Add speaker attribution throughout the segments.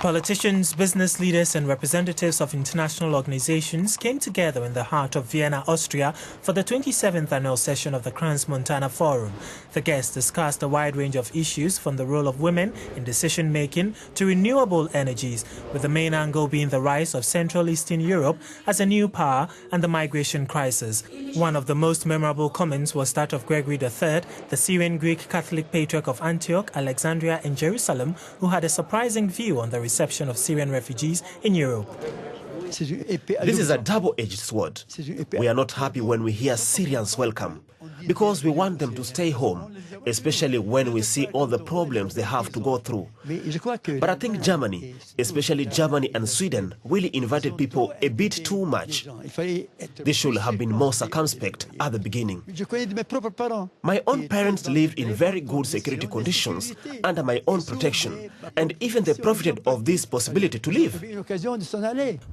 Speaker 1: Politicians, business leaders and representatives of international organizations came together in the heart of Vienna, Austria for the 27th annual session of the Crans-Montana Forum. The guests discussed a wide range of issues from the role of women in decision-making to renewable energies, with the main angle being the rise of Central Eastern Europe as a new power and the migration crisis. One of the most memorable comments was that of Gregory III, the Syrian Greek Catholic patriarch of Antioc, Alexandria and Jerusalem, who had a surprising view on the reception of Syrian refugees in Europe.
Speaker 2: This is a double-edged sword. We are not happy when we hear Syrians welcome, because we want them to stay home, especially when we see all the problems they have to go through. But I think Germany, especially Germany and Sweden, really invited people a bit too much. They should have been more circumspect at the beginning. My own parents lived in very good security conditions under my own protection, and even they profited of this possibility to live.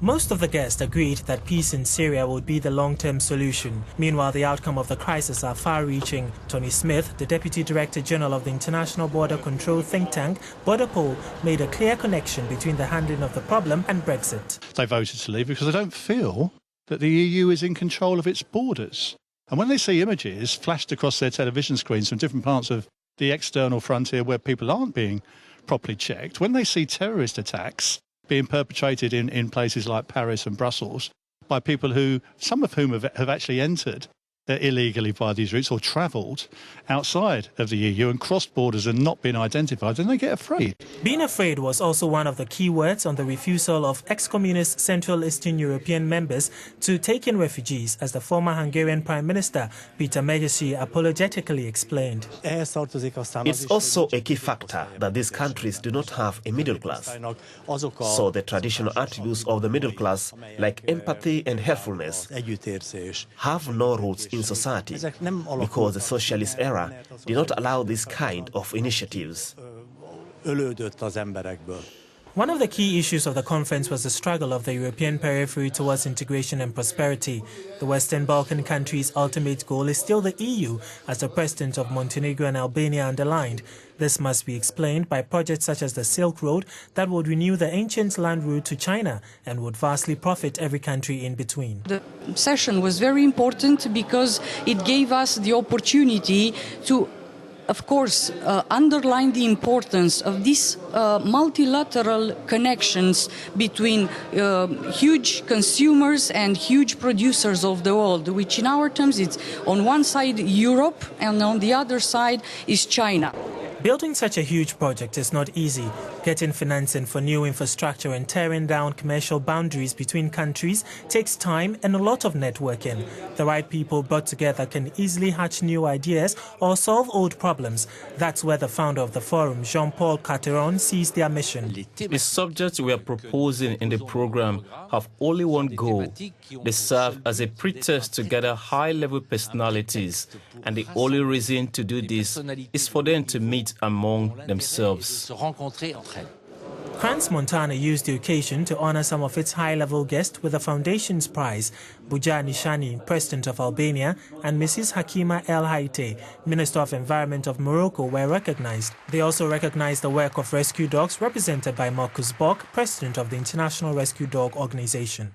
Speaker 1: Most of the guests agreed that peace in Syria would be the long-term solution. Meanwhile, the outcome of the crisis are far-reaching. Tony Smith, the Deputy Director General of the International Border Control think tank, Borderpol, made a clear connection between the handling of the problem and Brexit.
Speaker 3: They voted to leave because they don't feel that the EU is in control of its borders. And when they see images flashed across their television screens from different parts of the external frontier where people aren't being properly checked, when they see terrorist attacks being perpetrated in places like Paris and Brussels by people who, some of whom have actually entered illegally by these routes or travelled outside of the EU and crossed borders and not been identified, then they get afraid.
Speaker 1: Being afraid was also one of the key words on the refusal of ex-communist Central Eastern European members to take in refugees, as the former Hungarian Prime Minister Peter Megyesi apologetically explained.
Speaker 2: It's also a key factor that these countries do not have a middle class. So the traditional attributes of the middle class, like empathy and helpfulness, have no roots in society, because the socialist era did not allow this kind of initiatives.
Speaker 1: One of the key issues of the conference was the struggle of the European periphery towards integration and prosperity. The Western Balkan countries' ultimate goal is still the EU, as the president of Montenegro and Albania underlined. This must be explained by projects such as the Silk Road that would renew the ancient land route to China and would vastly profit every country in between.
Speaker 4: The session was very important because it gave us the opportunity to, of course, underline the importance of these multilateral connections between huge consumers and huge producers of the world, which in our terms it's on one side Europe and on the other side is China.
Speaker 1: Building such a huge project is not easy. Getting financing for new infrastructure and tearing down commercial boundaries between countries takes time and a lot of networking. The right people brought together can easily hatch new ideas or solve old problems. That's where the founder of the forum, Jean-Paul Carteron, sees their mission.
Speaker 5: The subjects we are proposing in the program have only one goal. They serve as a pretext to gather high-level personalities, and the only reason to do this is for them to meet among themselves.
Speaker 1: Crans-Montana used the occasion to honor some of its high-level guests with a Foundation's Prize. Buja Nishani, President of Albania, and Mrs. Hakima El Haite, Minister of Environment of Morocco, were recognized. They also recognized the work of rescue dogs represented by Marcus Bock, President of the International Rescue Dog Organization.